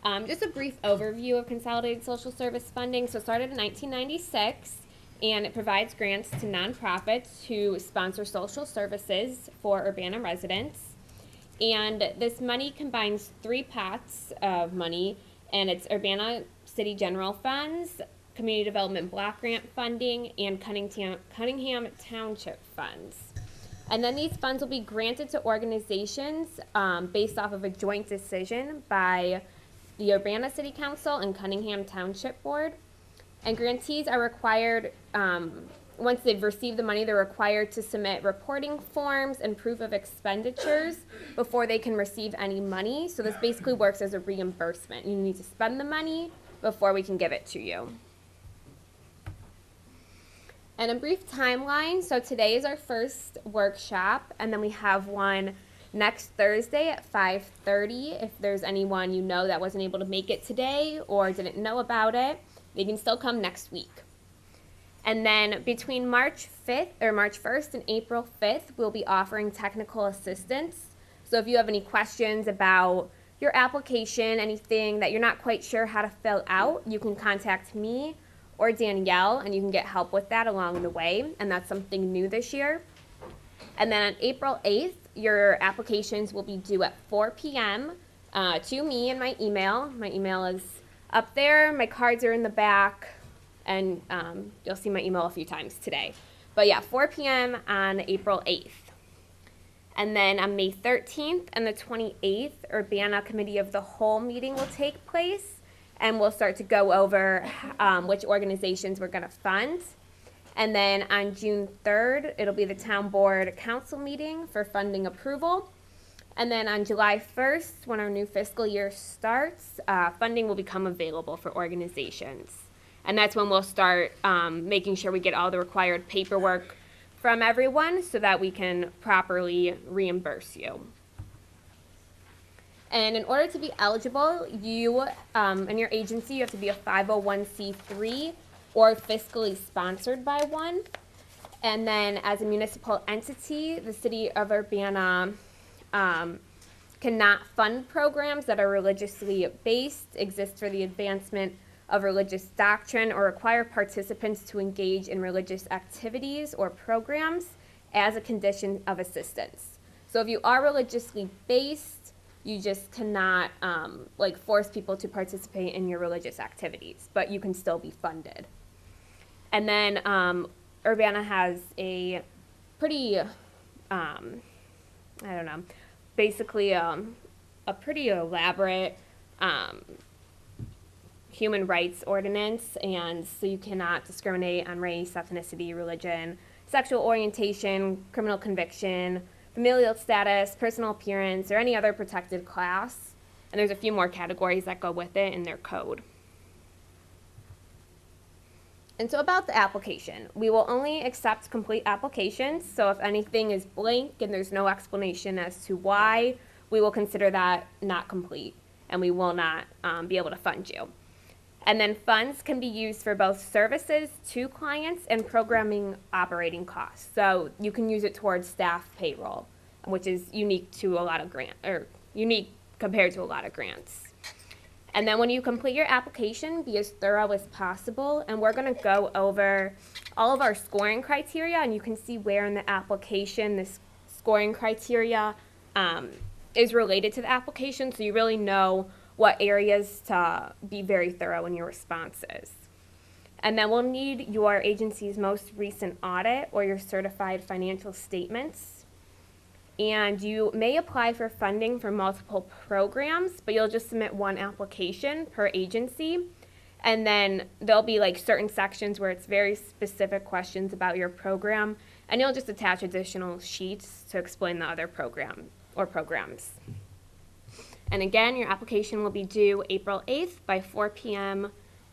Just a brief overview of Consolidated Social Service Funding. So it started in 1996, and it provides grants to nonprofits who sponsor social services for Urbana residents. And this money combines three pots of money, and it's Urbana City General Funds, Community Development Block Grant Funding, and Cunningham Township Funds. And then these funds will be granted to organizations based off of a joint decision by the Urbana City Council and Cunningham Township Board. And grantees are required, once they've received the money, they're required to submit reporting forms and proof of expenditures before they can receive any money. So this basically works as a reimbursement. You need to spend the money before we can give it to you. And a brief timeline, so today is our first workshop, and then we have one next Thursday at 5:30. If there's anyone you know that wasn't able to make it today or didn't know about it, they can still come next week. And then between March 1st and April 5th, we'll be offering technical assistance. So if you have any questions about your application, anything that you're not quite sure how to fill out, you can contact me or Danielle, and you can get help with that along the way, and that's something new this year. And then on April 8th, your applications will be due at 4 p.m. To me and my email. My email is up there, my cards are in the back, and you'll see my email a few times today. But yeah, 4 p.m. on April 8th. And then on May 13th and the 28th, Urbana Committee of the Whole meeting will take place, and we'll start to go over which organizations we're going to fund. And then on June 3rd, it'll be the Town Board Council meeting for funding approval. And then on July 1st, when our new fiscal year starts, funding will become available for organizations. And that's when we'll start making sure we get all the required paperwork from everyone so that we can properly reimburse you. And in order to be eligible, you and your agency, you have to be a 501c3 or fiscally sponsored by one. And then as a municipal entity, the city of Urbana cannot fund programs that are religiously based, exist for the advancement of religious doctrine, or require participants to engage in religious activities or programs as a condition of assistance. So if you are religiously based, you just cannot force people to participate in your religious activities, but you can still be funded. And then Urbana has a pretty, basically a pretty elaborate human rights ordinance, and so you cannot discriminate on race, ethnicity, religion, sexual orientation, criminal conviction, familial status, personal appearance, or any other protected class. And there's a few more categories that go with it in their code. And so about the application, we will only accept complete applications. So if anything is blank and there's no explanation as to why, we will consider that not complete, and we will not be able to fund you. And then funds can be used for both services to clients and programming operating costs. So you can use it towards staff payroll, which is unique to a lot of unique compared to a lot of grants. And then when you complete your application, be as thorough as possible. And we're going to go over all of our scoring criteria, and you can see where in the application this scoring criteria is related to the application, so you really know what areas to be very thorough in your responses. And then we'll need your agency's most recent audit or your certified financial statements. And you may apply for funding for multiple programs, but you'll just submit one application per agency. And then there'll be certain sections where it's very specific questions about your program, and you'll just attach additional sheets to explain the other program or programs. And again, your application will be due April 8th by 4 p.m.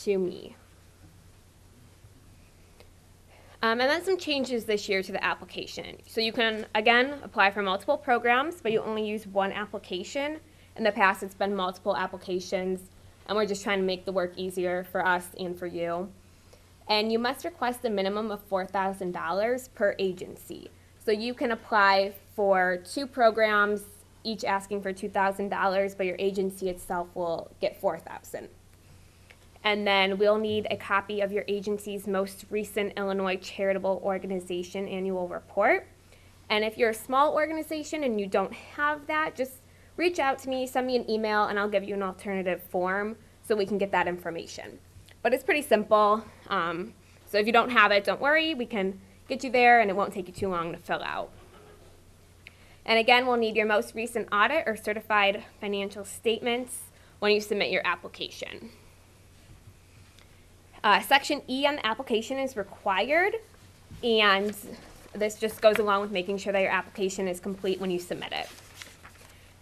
to me. And then some changes this year to the application. So you can, again, apply for multiple programs, but you only use one application. In the past, it's been multiple applications, and we're just trying to make the work easier for us and for you. And you must request a minimum of $4,000 per agency. So you can apply for 2 programs each asking for $2,000, but your agency itself will get $4,000. And then we'll need a copy of your agency's most recent Illinois Charitable Organization annual report. And if you're a small organization and you don't have that, just reach out to me, send me an email, and I'll give you an alternative form so we can get that information. But it's pretty simple. So if you don't have it, don't worry. We can get you there, and it won't take you too long to fill out. And again, we'll need your most recent audit or certified financial statements when you submit your application. Section E on the application is required, and this just goes along with making sure that your application is complete when you submit it.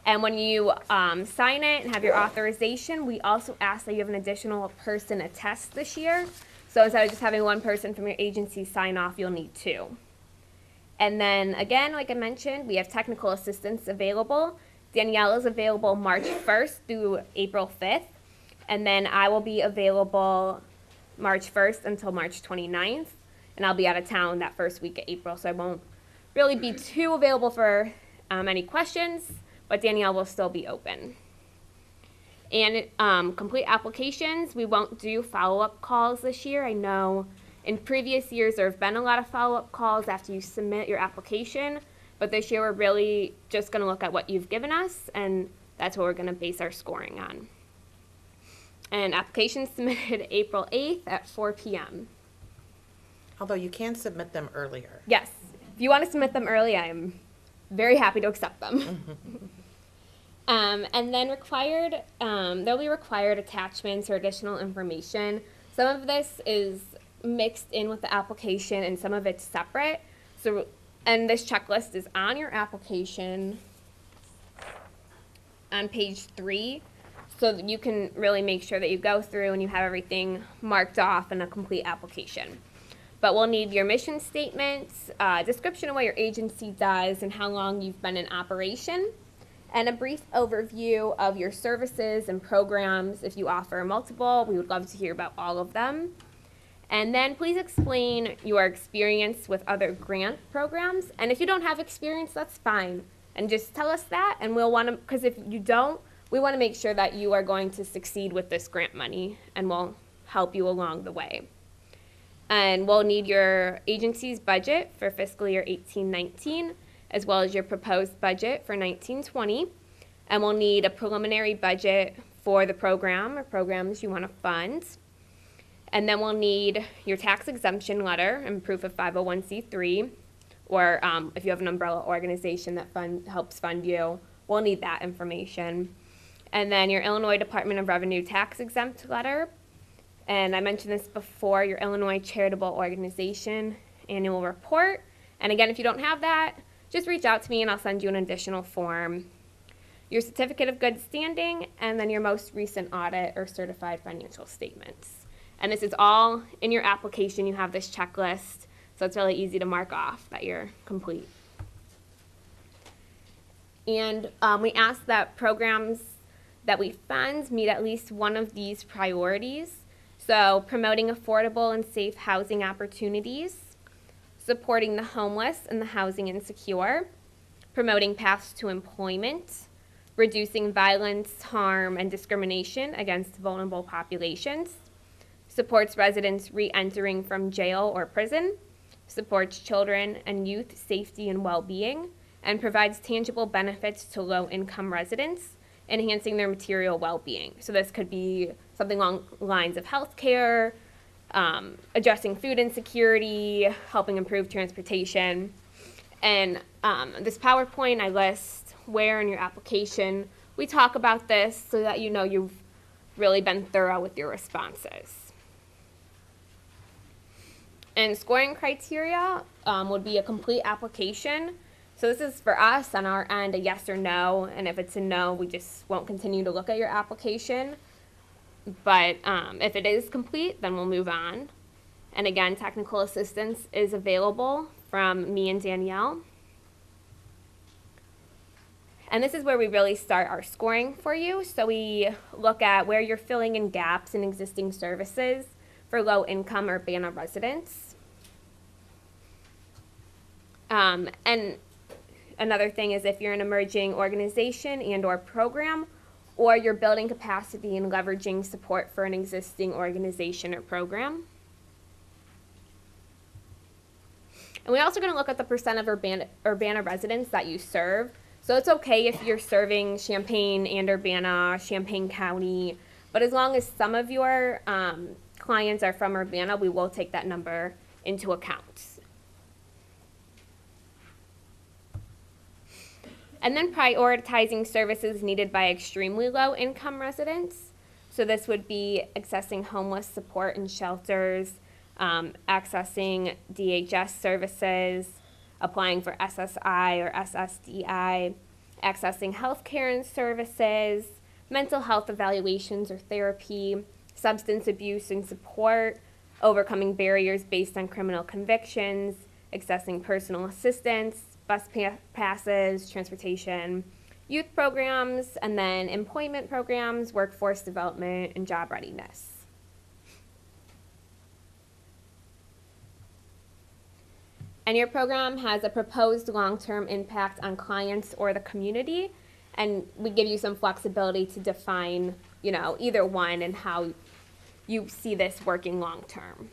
And when you sign it and have your authorization, we also ask that you have an additional person attest this year. So instead of just having one person from your agency sign off, you'll need 2. And then again, like I mentioned, we have technical assistance available. Danielle is available March 1st through April 5th. And then I will be available March 1st until March 29th. And I'll be out of town that first week of April, so I won't really be too available for any questions, but Danielle will still be open. And complete applications, we won't do follow-up calls this year. I know in previous years there have been a lot of follow-up calls after you submit your application, but this year we're really just going to look at what you've given us, and that's what we're going to base our scoring on. And applications submitted April 8th at 4 p.m. Although you can submit them earlier. Yes. If you want to submit them early, I am very happy to accept them. And then there'll be required attachments or additional information. Some of this is mixed in with the application and some of it's separate. So, and this checklist is on your application on page 3, so that you can really make sure that you go through and you have everything marked off in a complete application. But we'll need your mission statements, description of what your agency does and how long you've been in operation, and a brief overview of your services and programs. If you offer multiple, we would love to hear about all of them. And then please explain your experience with other grant programs. And if you don't have experience, that's fine. And just tell us that, and we'll want to, because if you don't, we want to make sure that you are going to succeed with this grant money, and we'll help you along the way. And we'll need your agency's budget for fiscal year 18-19, as well as your proposed budget for 19-20. And we'll need a preliminary budget for the program or programs you want to fund. And then we'll need your tax exemption letter and proof of 501c3, or if you have an umbrella organization that helps fund you, we'll need that information. And then your Illinois Department of Revenue tax exempt letter. And I mentioned this before, your Illinois Charitable Organization annual report. And again, if you don't have that, just reach out to me and I'll send you an additional form. Your certificate of good standing, and then your most recent audit or certified financial statements. And this is all in your application. You have this checklist, so it's really easy to mark off that you're complete. And we ask that programs that we fund meet at least one of these priorities. So promoting affordable and safe housing opportunities, supporting the homeless and the housing insecure, promoting paths to employment, reducing violence, harm, and discrimination against vulnerable populations, supports residents re-entering from jail or prison, supports children and youth safety and well-being, and provides tangible benefits to low-income residents, enhancing their material well-being. So this could be something along the lines of healthcare, addressing food insecurity, helping improve transportation. And this PowerPoint, I list where in your application we talk about this so that you know you've really been thorough with your responses. And scoring criteria would be a complete application. So this is for us on our end, a yes or no, and if it's a no, we just won't continue to look at your application. But if it is complete, then we'll move on. And again, technical assistance is available from me and Danielle. And this is where we really start our scoring for you. So we look at where you're filling in gaps in existing services for low-income Urbana residents. And another thing is if you're an emerging organization and or program, or you're building capacity and leveraging support for an existing organization or program. And we're also going to look at the percent of Urbana residents that you serve. So it's okay if you're serving Champaign and Urbana, Champaign County, but as long as some of your clients are from Urbana, we will take that number into account. And then prioritizing services needed by extremely low income residents. So this would be accessing homeless support and shelters, accessing DHS services, applying for SSI or SSDI, accessing healthcare and services, mental health evaluations or therapy, substance abuse and support, overcoming barriers based on criminal convictions, accessing personal assistance, bus passes, transportation, youth programs, and then employment programs, workforce development, and job readiness. And your program has a proposed long-term impact on clients or the community, and we give you some flexibility to define, either one and how you see this working long-term.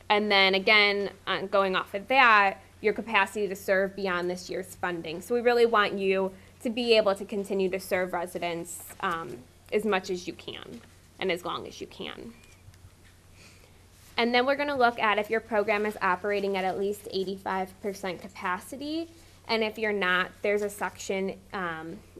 And then again, going off of that, your capacity to serve beyond this year's funding. So we really want you to be able to continue to serve residents as much as you can and as long as you can. And then we're going to look at if your program is operating at least 85% capacity. And if you're not, there's a section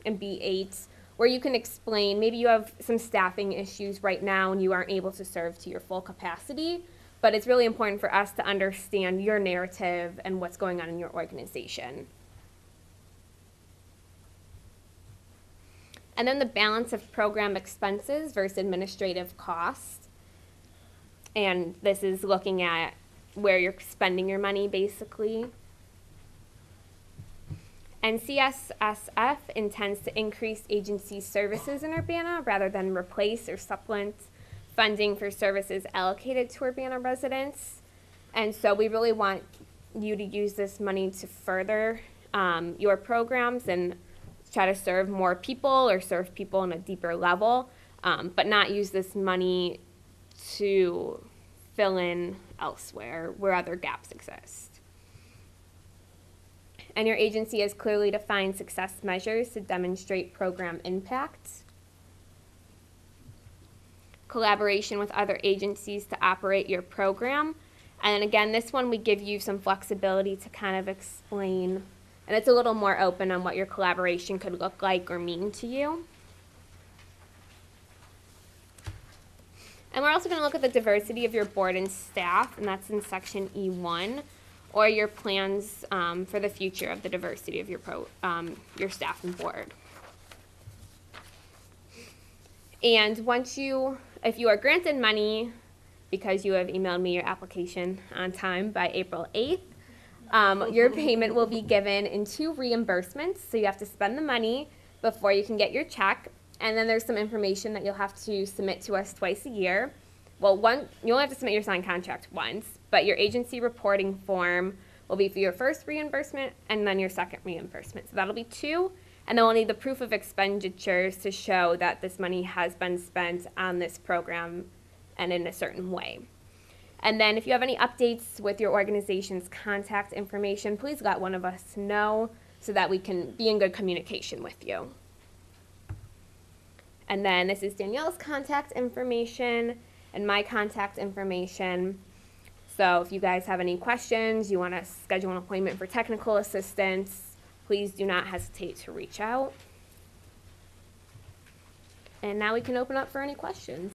in B8 where you can explain, maybe you have some staffing issues right now and you aren't able to serve to your full capacity. But it's really important for us to understand your narrative and what's going on in your organization. And then the balance of program expenses versus administrative costs. And this is looking at where you're spending your money, basically. And CSSF intends to increase agency services in Urbana rather than replace or supplement funding for services allocated to Urbana residents. And so we really want you to use this money to further your programs and try to serve more people or serve people on a deeper level, but not use this money to fill in elsewhere where other gaps exist. And your agency has clearly defined success measures to demonstrate program impact. Collaboration with other agencies to operate your program. And then again, this one we give you some flexibility to kind of explain, and it's a little more open on what your collaboration could look like or mean to you. And we're also going to look at the diversity of your board and staff, and that's in section E1, or your plans for the future of the diversity of your staff and board. And if you are granted money, because you have emailed me your application on time by April 8th, your payment will be given in 2 reimbursements. So you have to spend the money before you can get your check. And then there's some information that you'll have to submit to us twice a year. Well, you only have to submit your signed contract once, but your agency reporting form will be for your first reimbursement and then your second reimbursement. So that'll be 2. And then we'll need the proof of expenditures to show that this money has been spent on this program and in a certain way. And then if you have any updates with your organization's contact information, please let one of us know so that we can be in good communication with you. And then this is Danielle's contact information and my contact information. So if you guys have any questions, you want to schedule an appointment for technical assistance, please do not hesitate to reach out. And now we can open up for any questions.